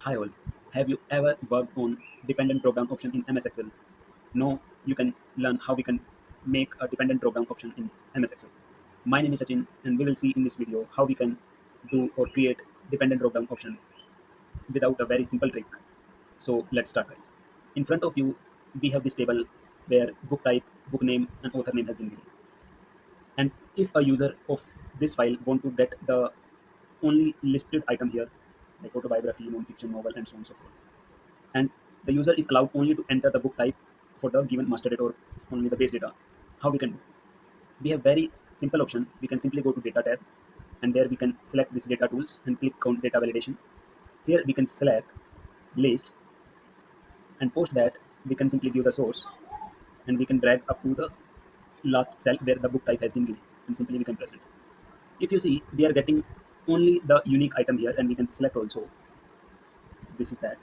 Hi all. Have you ever worked on dependent dropdown option in MS Excel? No, you can learn how we can make a dependent dropdown option in MS Excel. My name is Sachin and we will see in this video how we can do or create dependent dropdown option without a very simple trick. So let's start guys. In front of you we have this table where book type, book name and author name has been given. And if a user of this file want to get the only listed item here like autobiography, non-fiction, novel and so on and so forth, and the user is allowed only to enter the book type for the given master data or only the base data. How we can do? We have very simple option. We can simply go to data tab and there we can select this data tools and click on data validation. Here we can select list and post that we can simply give the source and we can drag up to the last cell where the book type has been given and simply we can press it. If you see, we are getting only the unique item here and we can select also. This is that.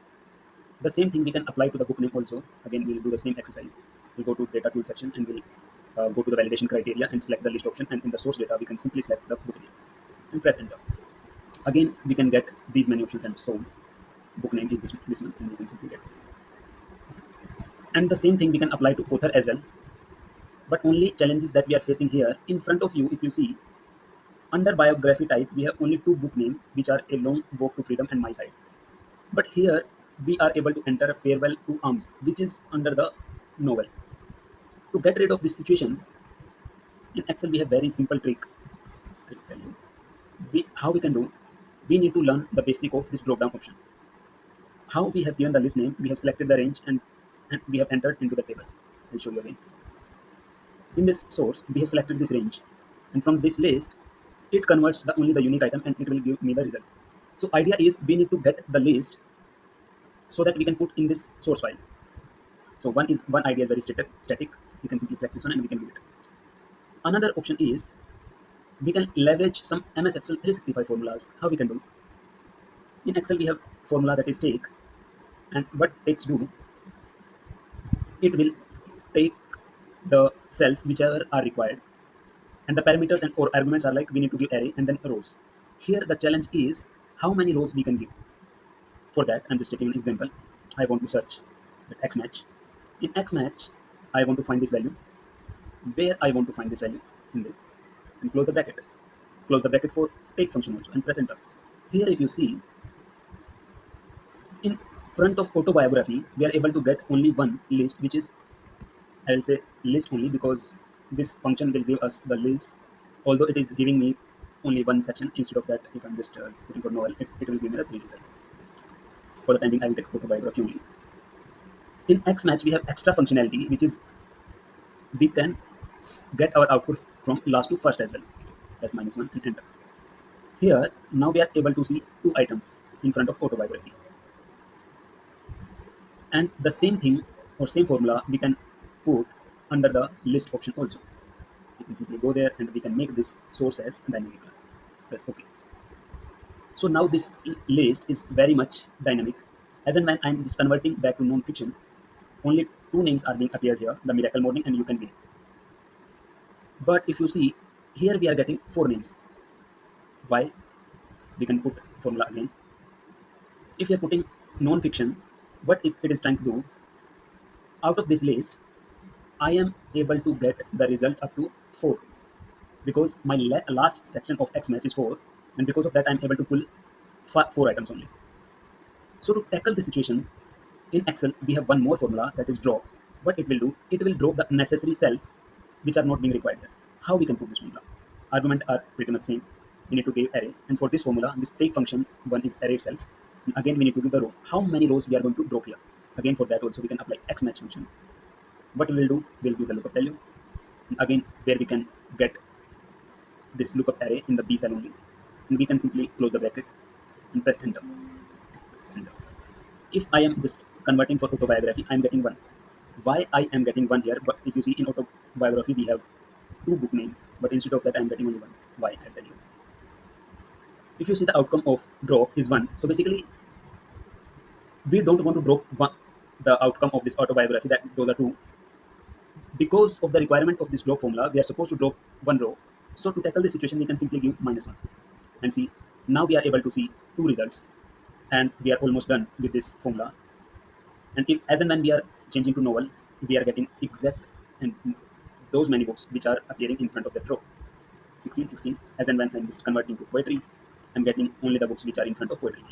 The same thing we can apply to the book name also. Again, we'll do the same exercise. We'll go to data tool section and we'll go to the validation criteria and select the list option. And in the source data, we can simply select the book name and press enter. Again, we can get these many options and so book name is this one and we can simply get this. And the same thing we can apply to author as well. But only challenges that we are facing here in front of you, if you see, under biography type, we have only two book names which are A Long Walk to Freedom and My Side. But here we are able to enter a Farewell to Arms, which is under the novel. To get rid of this situation, in Excel we have very simple trick. I'll tell you. How we can do. We need to learn the basic of this drop down option. How we have given the list name, we have selected the range and we have entered into the table. I'll show you again. In this source, we have selected this range, and from this list, it converts only the unique item and it will give me the result. So idea is we need to get the list so that we can put in this source file. So one idea is very static. We can simply select this one and we can give it. Another option is we can leverage some MS Excel 365 formulas. How we can do? In Excel we have formula that is take, and what takes do, it will take the cells whichever are required, and the parameters and or arguments are like we need to give array and then rows. Here the challenge is how many rows we can give. For that, I'm just taking an example. I want to search at XMATCH. In XMATCH, I want to find this value. Where I want to find this value in this, and close the bracket. Close the bracket for take function also and press enter. Here, if you see, in front of autobiography, we are able to get only one list, which is, I will say list only because this function will give us the list, although it is giving me only one section. Instead of that, if I'm just putting for novel, it will give me the three results. For the time being, I will take autobiography only. In XMatch, we have extra functionality, which is we can get our output from last to first as well. Plus minus one and enter. Here, now we are able to see two items in front of autobiography. And the same thing or same formula we can put under the list option also. We can simply go there and we can make this source as dynamic. Press OK. So now this list is very much dynamic. As and when I'm just converting back to non-fiction, only two names are being appeared here, the Miracle Morning and You Can Win. But if you see, here we are getting four names. Why? We can put formula again. If you're putting non-fiction, what it is trying to do, out of this list, I am able to get the result up to 4 because my last section of XMatch is 4, and because of that I'm able to pull 4 items only. So to tackle the situation, in Excel we have one more formula that is drop. What it will do, it will drop the necessary cells which are not being required here. How we can put this formula? Argument are pretty much same. We need to give array, and for this formula, this take functions, one is array itself. And again, we need to give the row. How many rows we are going to drop here? Again, for that also we can apply XMatch function. What we will do, we'll give the lookup value. And again, where we can get this lookup array in the B cell only. And we can simply close the bracket and press enter. Press enter. If I am just converting for autobiography, I am getting 1. Why I am getting 1 here? But if you see in autobiography, we have 2 book names, but instead of that, I am getting only 1. Why? I'll tell you. If you see the outcome of drop is 1, so basically we don't want to drop the outcome of this autobiography, that those are 2. Because of the requirement of this drop formula, we are supposed to drop 1 row. So to tackle this situation, we can simply give -1 and see. Now we are able to see 2 results. and we are almost done with this formula. And if, as and when we are changing to novel, we are getting exact and those many books which are appearing in front of that row. 16, 16. As and when I'm just converting to poetry, I'm getting only the books which are in front of poetry.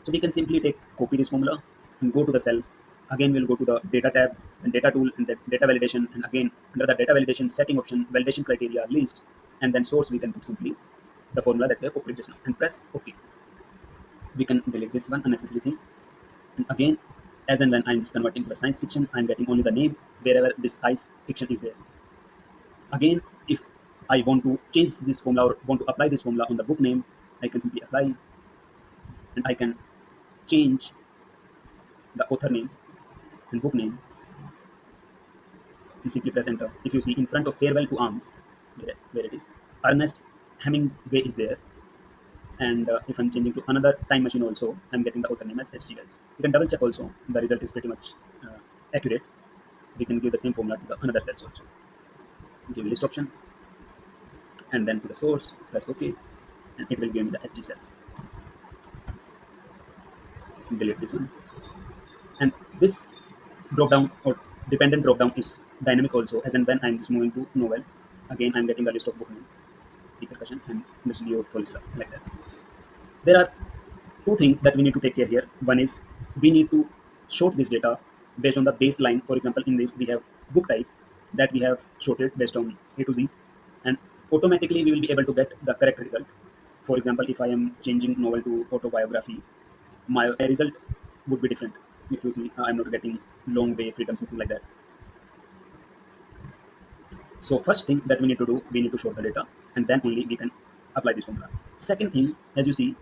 So we can simply take copy this formula and go to the cell. Again, we'll go to the data tab and data tool and the data validation. And again, under the data validation setting option, validation criteria list, and then source, we can put simply the formula that we have copied just now and press OK. We can delete this one unnecessary thing. And again, as and when I'm just converting to the science fiction, I'm getting only the name wherever this science fiction is there. Again, if I want to change this formula or want to apply this formula on the book name, I can simply apply and I can change the author name and book name and simply press enter. If you see in front of Farewell to Arms, where it is, Ernest Hemingway is there. And if I'm changing to another time machine also, I'm getting the author name as H.G. Wells. You can double check also. The result is pretty much accurate. We can give the same formula to the another cells also. Give list option and then to the source, press OK, and it will give me the H.G. cells. Delete this one. And this drop down or dependent drop down is dynamic also, as and when I'm just moving to novel, again I'm getting the list of book name, repercussion, and this Leo Tolisa, like that. There are two things that we need to take care here. One is we need to sort this data based on the baseline. For example, in this we have book type that we have sorted based on A to Z, and automatically we will be able to get the correct result. For example, if I am changing novel to autobiography, my result would be different. If you see, I'm not getting long way freedom, something like that. So first thing that we need to do, we need to sort the data, and then only we can apply this formula. Second thing, as you see,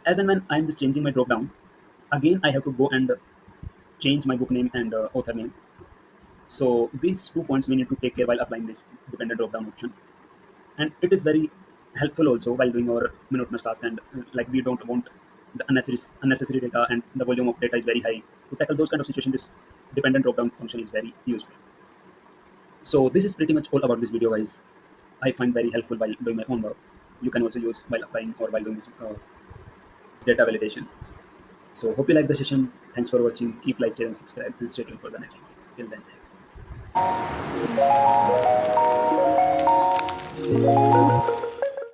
as and when I'm just changing my drop down, again I have to go and change my book name and author name. So these 2 points we need to take care while applying this dependent drop down option, and it is very helpful also while doing our monotonous task, and like we don't want the unnecessary data and the volume of data is very high. To tackle those kind of situations, this dependent drop down function is very useful. So this is pretty much all about this video, guys. I find very helpful while doing my own work. You can also use while applying or while doing this data validation. So hope you like the session. Thanks for watching. Keep like, share, and subscribe, and stay tuned for the next video. Till then.